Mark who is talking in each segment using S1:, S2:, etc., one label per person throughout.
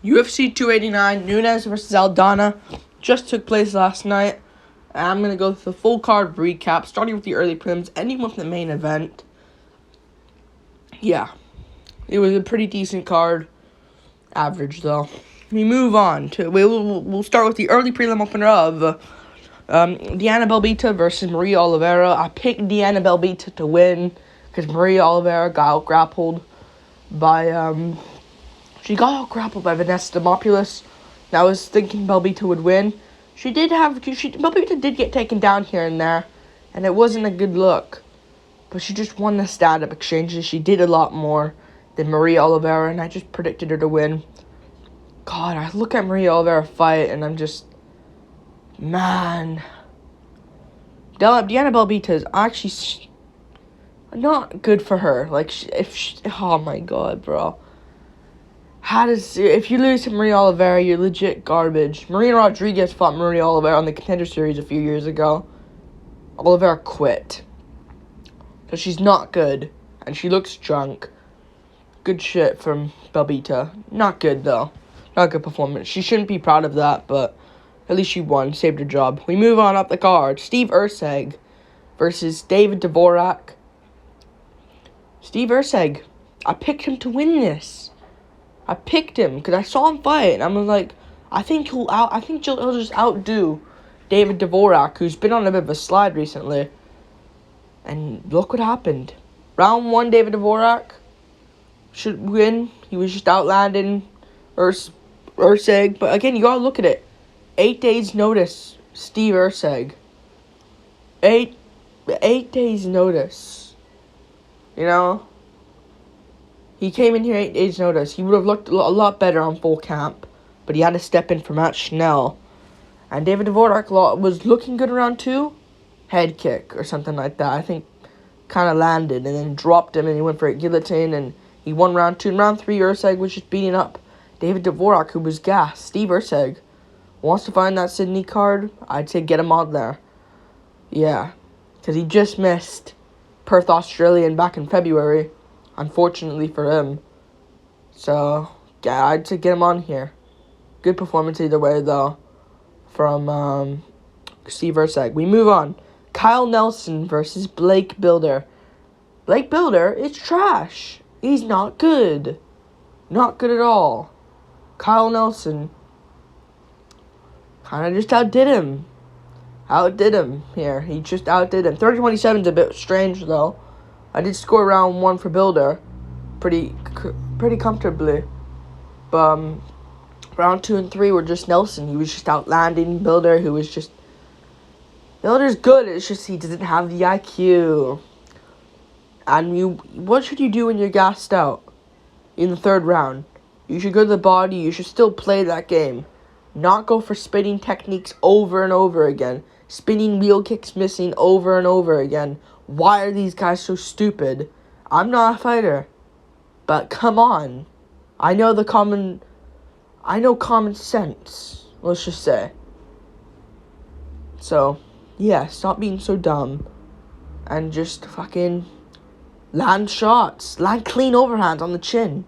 S1: UFC 289, Nunes versus Aldana, just took place last night. And I'm going to go through the full card recap, starting with the early prelims, ending with the main event. Yeah, it was a pretty decent card. Average, though. We move on to, we'll start with the early prelim opener of Diana Belbita versus Maria Oliveira. I picked Diana Belbita to win because Maria Oliveira got out-grappled by, she got out-grappled by Vanessa Demopoulos. I was thinking Belbita would win. Belbita did get taken down here and there, and it wasn't a good look. But she just won the stand-up exchanges. She did a lot more than Maria Oliveira, and I just predicted her to win. God, I look at Maria Oliveira fight, and I'm just... Man. Diana Belbita is actually not good for her. Oh my god, bro. If you lose to Maria Oliveira, you're legit garbage. Marina Rodriguez fought Maria Oliveira on the Contender Series a few years ago. Oliveira quit. So she's not good. And she looks drunk. Good shit from Belbita. Not good, though. Not a good performance. She shouldn't be proud of that, but at least she won. Saved her job. We move on up the card. Steve Erceg versus David Dvorak. Steve Erceg. I picked him to win this. I picked him because I saw him fight, and I was like, I think he'll just outdo David Dvorak, who's been on a bit of a slide recently. And look what happened. Round 1, David Dvorak should win. He was just outlanding Erceg. But again, you gotta look at it. 8 days notice, Steve Erceg. 8 days notice. You know? He came in here 8 days notice. He would have looked a lot better on full camp. But he had to step in for Matt Schnell. And David Dvorak was looking good around 2. Head kick or something like that. I think kind of landed and then dropped him and he went for a guillotine and he won round 2. In round 3, Erceg was just beating up David Dvorak, who was gassed. Steve Erceg wants to find that Sydney card. I'd say get him on there. Yeah. Because he just missed Perth, Australian back in February. Unfortunately for him. So, yeah, I'd say get him on here. Good performance either way, though, from Steve Erceg. We move on. Kyle Nelson versus Blake Bilder. Blake Bilder is trash. He's not good. Not good at all. Kyle Nelson kind of just outdid him. Here. He just outdid him. 30-27 is a bit strange, though. I did score round 1 for Bilder pretty comfortably. But round 2 and 3 were just Nelson. He was just outlanding Bilder, who was just... Bilder's good, it's just he doesn't have the IQ. And what should you do when you're gassed out in the 3rd round? You should go to the body, you should still play that game. Not go for spinning techniques over and over again. Spinning wheel kicks missing over and over again. Why are these guys so stupid? I'm not a fighter. But come on. I know common sense, let's just say. So, yeah, stop being so dumb. And just fucking land shots. Land clean overhands on the chin.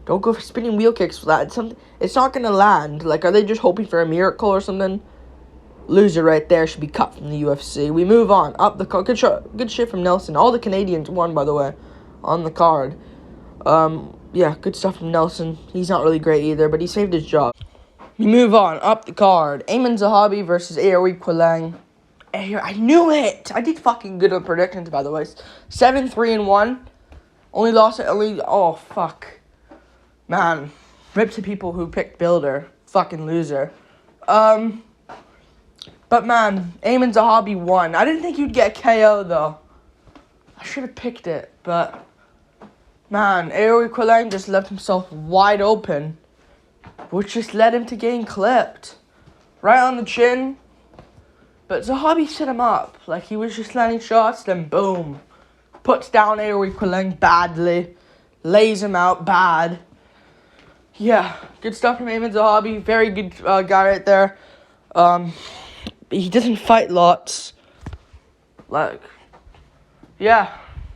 S1: Don't go for spinning wheel kicks for that. It's not going to land. Like, are they just hoping for a miracle or something? Loser right there should be cut from the UFC. We move on. Up the card. Good shit from Nelson. All the Canadians won, by the way, on the card. Yeah, good stuff from Nelson. He's not really great either, but he saved his job. We move on. Up the card. Ayman Zahabi versus Aoe Quileng. I knew it! I did fucking good on predictions, by the way. 7-3-1. Oh, fuck. Man. Rip to people who picked Bilder. Fucking loser. But man, Ayman Zahabi won. I didn't think you'd get a KO, though. I should have picked it, but... Man, Aoe Quileng just left himself wide open, which just led him to getting clipped. Right on the chin. But Zahabi set him up. Like, he was just landing shots, then boom. Puts down Aoe Quileng badly. Lays him out bad. Yeah, good stuff from Ayman Zahabi. Very good guy right there. He doesn't fight lots.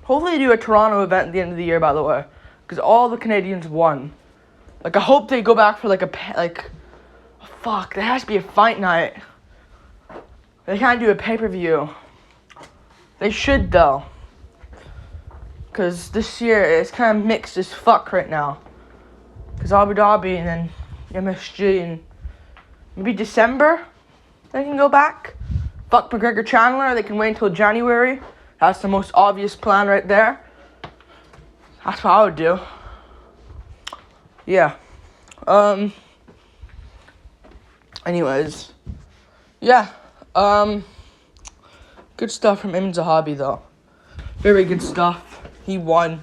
S1: Hopefully they do a Toronto event at the end of the year, by the way. Because all the Canadians won. Like, I hope they go back for, fuck, there has to be a fight night. They can't do a pay-per-view. They should, though. Because this year, it's kind of mixed as fuck right now. Because Abu Dhabi and then MSG and maybe December, they can go back. Fuck McGregor Chandler, they can wait until January. That's the most obvious plan right there. That's what I would do. Yeah. Anyways. Yeah. Good stuff from Imam Zahabi, though. Very good stuff. He won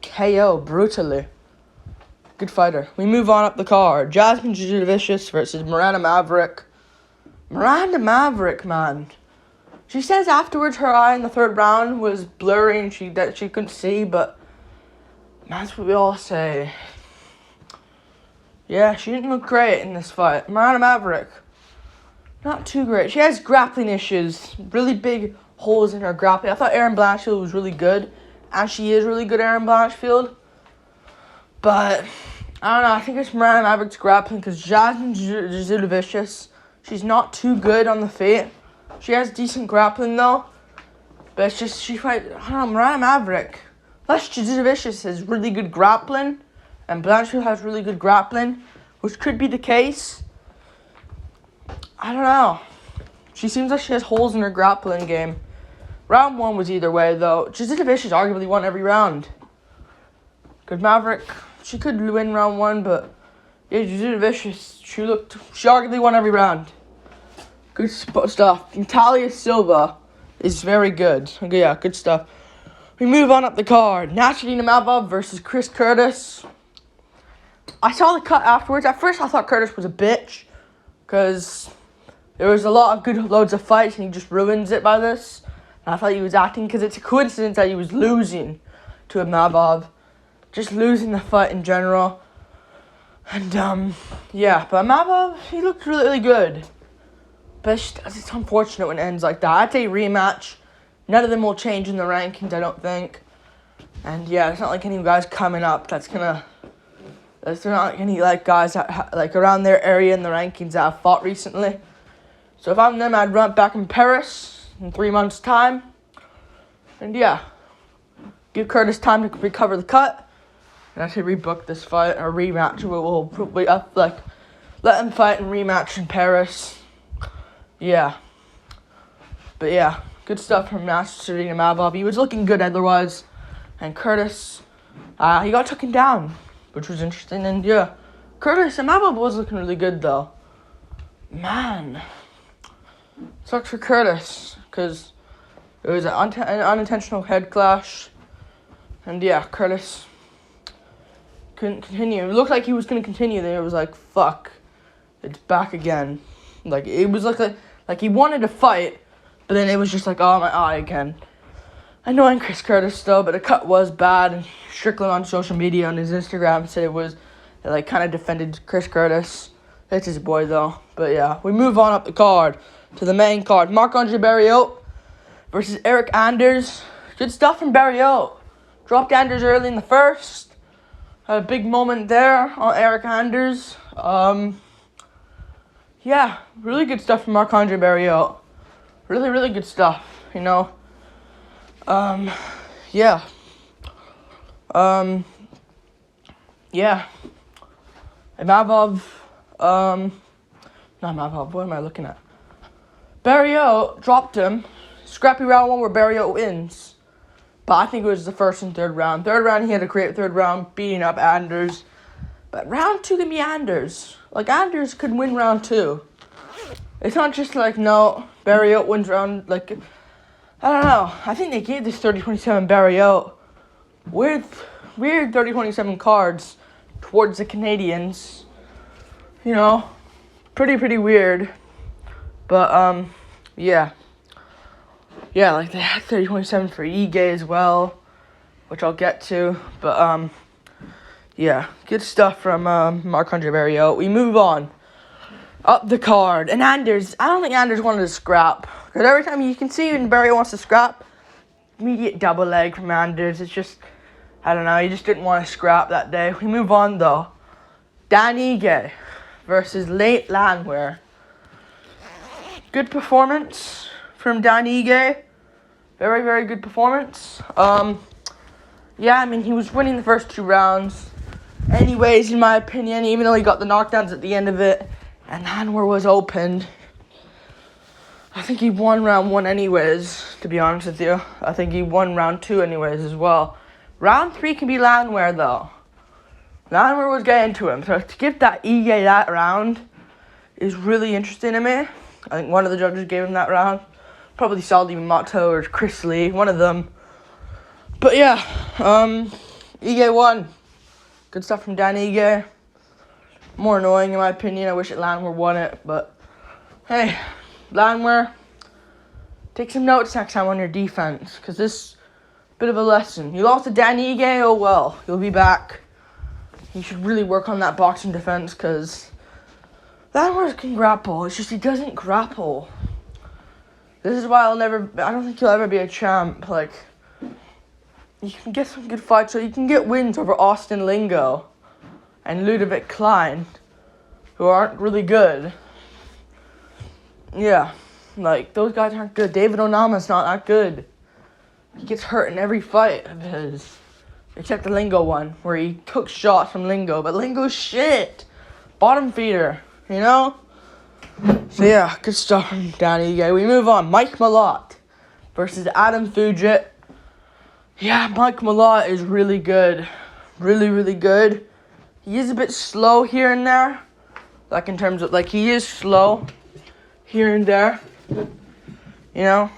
S1: KO brutally. Good fighter. We move on up the card. Jasmine Jasudavicius versus Miranda Maverick. Miranda Maverick, man. She says afterwards her eye in the third round was blurry and she couldn't see, but that's what we all say. Yeah, she didn't look great in this fight. Miranda Maverick, not too great. She has grappling issues, really big holes in her grappling. I thought Erin Blanchfield was really good, and she is really good, Erin Blanchfield. But I don't know. I think it's Miranda Maverick's grappling because Jasmine Jasudavicius, she's not too good on the feet. She has decent grappling though, but it's just I don't know, Miranda Maverick. Plus Jasudavicius has really good grappling, and Blanchfield has really good grappling, which could be the case. I don't know. She seems like she has holes in her grappling game. Round 1 was either way though. Jasudavicius arguably won every round. Good Maverick, she could win round 1, but yeah, Jasudavicius, she arguably won every round. Good stuff. Natalia Silva is very good. Okay, yeah, good stuff. We move on up the card. Natalia Mavov versus Chris Curtis. I saw the cut afterwards. At first, I thought Curtis was a bitch because there was a lot of good loads of fights, and he just ruins it by this. And I thought he was acting because it's a coincidence that he was losing to a Mavov, just losing the fight in general. And yeah, but Mavov, he looked really, really good. But it's unfortunate when it ends like that. I'd say rematch. None of them will change in the rankings, I don't think. And yeah, it's not like any guys coming up there's not any guys that around their area in the rankings that have fought recently. So if I'm them, I'd run back in Paris in 3 months' time. And yeah, give Curtis time to recover the cut. And actually rebook this fight or rematch. We'll probably let him fight and rematch in Paris. Yeah. But yeah, good stuff from Natalia Mavov. He was looking good otherwise. And Curtis, he got taken down, which was interesting. And yeah, Curtis and Mavov was looking really good though. Man. Sucks for Curtis, because it was an unintentional head clash. And yeah, Curtis couldn't continue. It looked like he was going to continue, then it was like, fuck, it's back again. Like, it was like he wanted to fight, but then it was just like, oh, my eye again. Annoying Chris Curtis, though, but the cut was bad. And Strickland on social media, on his Instagram, said it kind of defended Chris Curtis. It's his boy, though. But yeah, we move on up the card to the main card. Marc-Andre Barriault versus Eric Anders. Good stuff from Barriault. Dropped Anders early in the first. Had a big moment there on Eric Anders. Yeah, really good stuff from Marc-Andre Barriault. Really, really good stuff, you know. Yeah. Yeah. And Mavov, not Mavov, what am I looking at? Barriault dropped him. Scrappy round 1 where Barriault wins. But I think it was the first and third round. Third round, he had a great third round, beating up Anders. But round 2 can be Anders. Like, Anders could win round 2. It's not just no, Barriault wins round, I don't know. I think they gave this 30-27 Barriault. Weird 30-27 cards towards the Canadians. You know, pretty weird. But, yeah. Yeah, they had 30-27 for Ige as well, which I'll get to. But, yeah, good stuff from Marc-Andre Barriault. We move on up the card. And Anders, I don't think Anders wanted to scrap. Because every time you can see when Barriault wants to scrap, immediate double leg from Anders. It's just, I don't know, he just didn't want to scrap that day. We move on, though, Dan Ige versus Late Landwehr. Good performance from Dan Ige. Very, very good performance. Yeah, I mean, he was winning the first 2 rounds. Anyways, in my opinion, even though he got the knockdowns at the end of it, and Landwehr was opened, I think he won round 1 anyways, to be honest with you. I think he won round 2 anyways as well. Round 3 can be Landwehr, though. Landwehr was getting to him, so to give that Ige that round is really interesting to me. I think one of the judges gave him that round. Probably Saldi Mato or Chris Lee, one of them. But yeah, Ige won. Good stuff from Dan Ige. More annoying in my opinion. I wish that Landwehr won it, but hey, Landwehr, take some notes next time on your defense, because this bit of a lesson. You lost to Dan Ige, oh well, you'll be back. You should really work on that boxing defense, because Landwehr can grapple. It's just he doesn't grapple. This is why I don't think he'll ever be a champ. Like, you can get some good fights, so you can get wins over Austin Lingo and Ludovic Klein, who aren't really good. Yeah, like, those guys aren't good. David Onama's not that good. He gets hurt in every fight of his. Except the Lingo one, where he took shots from Lingo. But Lingo's shit. Bottom feeder, you know? So yeah, good stuff from Dan Ige. We move on. Mike Malott versus Adam Fugit. Yeah, Mike Malott is really good. Really, really good. He is a bit slow here and there. Like, in terms of, like, he is slow here and there. You know?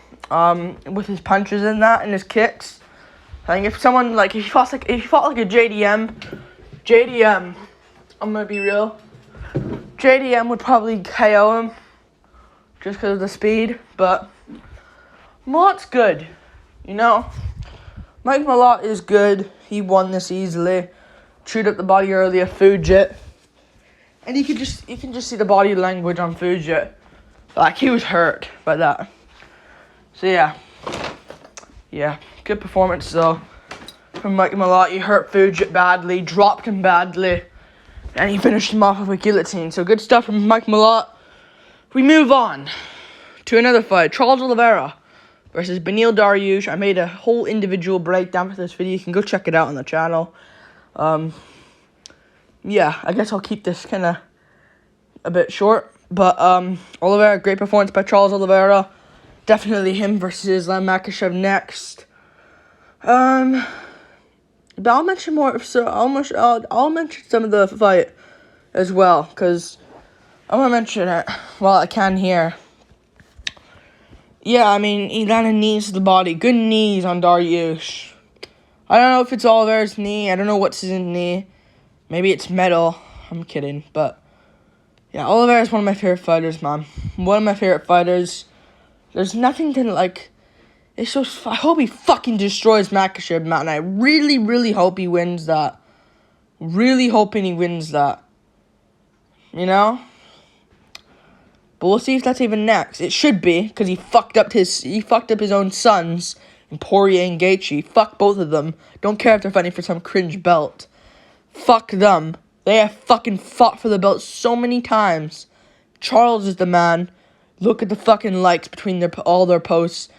S1: With his punches and that, and his kicks. I think if someone, like, if he fought like a JDM, I'm gonna be real, JDM would probably KO him, just because of the speed, but Malott's good, you know? Mike Malott is good. He won this easily. Chewed up the body earlier, Fugit. And you can just see the body language on Fugit. Like, he was hurt by that. So yeah, good performance though from Mike Malott. He hurt Fugit badly, dropped him badly, and he finished him off with a guillotine. So good stuff from Mike Malott. We move on to another fight. Charles Oliveira versus Beneil Dariush. I made a whole individual breakdown for this video. You can go check it out on the channel. Yeah, I guess I'll keep this kind of a bit short. But Oliveira, great performance by Charles Oliveira. Definitely him versus Islam Makhachev next. But I'll mention more. So I'll mention some of the fight as well, because I'm gonna mention it while I can here. Yeah, I mean, Aldana knees to the body. Good knees on Dariush. I don't know if it's Oliveira's knee. I don't know what's his knee. Maybe it's metal. I'm kidding, but yeah, Oliveira's one of my favorite fighters, man. One of my favorite fighters. There's nothing to, like, it's just, I hope he fucking destroys Makhachev, man. I really, really hope he wins that. Really hoping he wins that. You know? But we'll see if that's even next. It should be, because he fucked up his own sons, in Poirier and Gaethje. Fuck both of them. Don't care if they're fighting for some cringe belt. Fuck them. They have fucking fought for the belt so many times. Charles is the man. Look at the fucking likes between all their posts.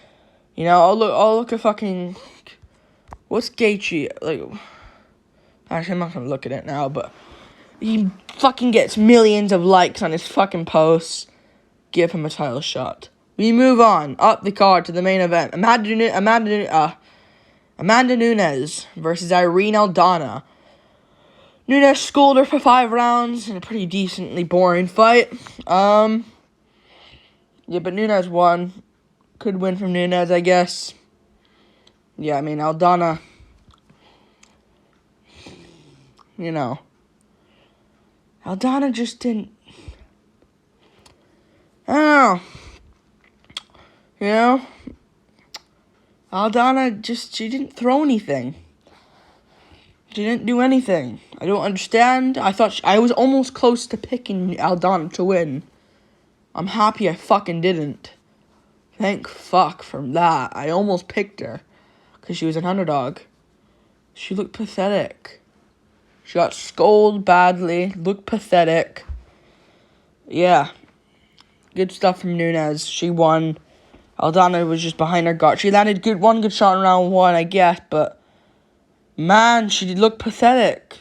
S1: You know, I'll look at fucking, what's Gaethje, like, actually, I'm not gonna look at it now, but he fucking gets millions of likes on his fucking posts. Give him a title shot. We move on, up the card to the main event. Amanda Nunes versus Irene Aldana. Nunes schooled her for 5 rounds in a pretty decently boring fight. Yeah, but Nunes won. Could win from Nunes, I guess. Yeah, I mean, Aldana, you know, Aldana just didn't, I don't know, you know, Aldana just, she didn't throw anything. She didn't do anything. I don't understand. I was almost close to picking Aldana to win. I'm happy I fucking didn't. Thank fuck from that. I almost picked her because she was an underdog. She looked pathetic. She got scolded badly, looked pathetic. Yeah. Good stuff from Nunes. She won. Aldana was just behind her guard. She landed one good shot in round 1, I guess, but man, she looked pathetic.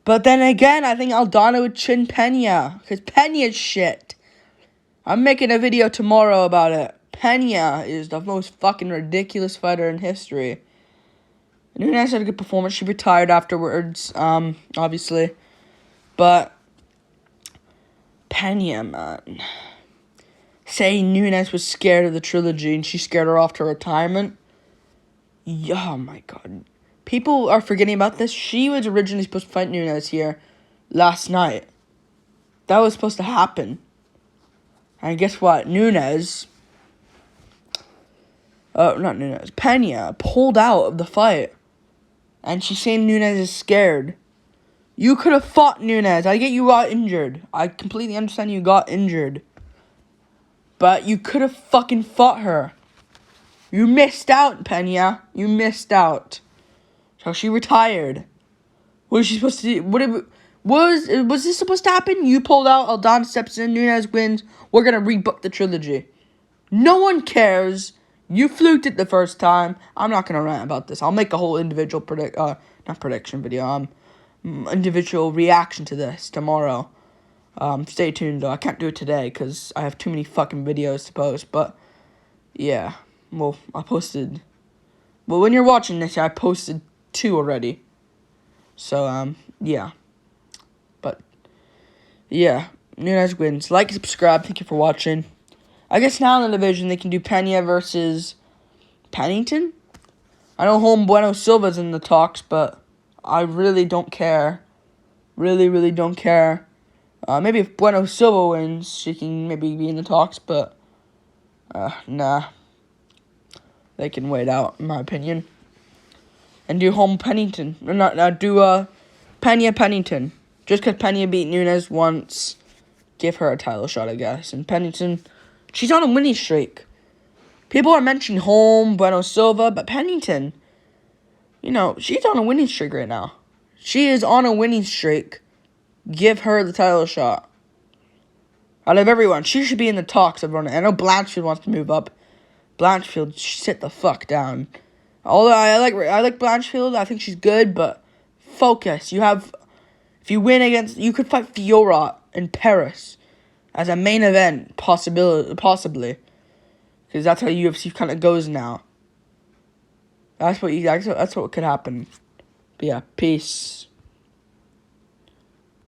S1: But then again, I think Aldana would chin Pena, because Pena's shit. I'm making a video tomorrow about it. Pena is the most fucking ridiculous fighter in history. Nunes had a good performance. She retired afterwards, obviously. But Pena, man. Saying Nunes was scared of the trilogy and she scared her off to retirement. Oh my god. People are forgetting about this. She was originally supposed to fight Nunes here last night. That was supposed to happen. And guess what? Pena pulled out of the fight. And she's saying Nunes is scared. You could have fought Nunes. I get you got injured. I completely understand you got injured. But you could have fucking fought her. You missed out, Pena. You missed out. So she retired. What was she supposed to do? Was this supposed to happen? You pulled out, Aldana steps in, Nunes wins. We're going to rebook the trilogy. No one cares. You fluked it the first time. I'm not going to rant about this. I'll make a whole individual individual reaction to this tomorrow. Stay tuned though. I can't do it today because I have too many fucking videos to post. But yeah, well, when you're watching this, I posted 2 already. So yeah, but yeah, Nunes wins. Like, subscribe. Thank you for watching. I guess now in the division they can do Pena versus Pennington. I know Bueno Silva's in the talks, but I really don't care. Really don't care. Maybe if Bueno Silva wins, she can maybe be in the talks, but nah. They can wait out, in my opinion. And do Pennington. Do Pennington. Just because Pena beat Nunes once, give her a title shot, I guess. And Pennington, she's on a winning streak. People are mentioning Bueno Silva, but Pennington, she's on a winning streak right now. She is on a winning streak. Give her the title shot. Out of everyone, she should be in the talks. Everyone, I know Blanchfield wants to move up. Blanchfield, sit the fuck down. Although I like Blanchfield, I think she's good, but focus. If you win you could fight Fiora in Paris as a main event, possibly, because that's how UFC kind of goes now. That's what could happen. But yeah, peace.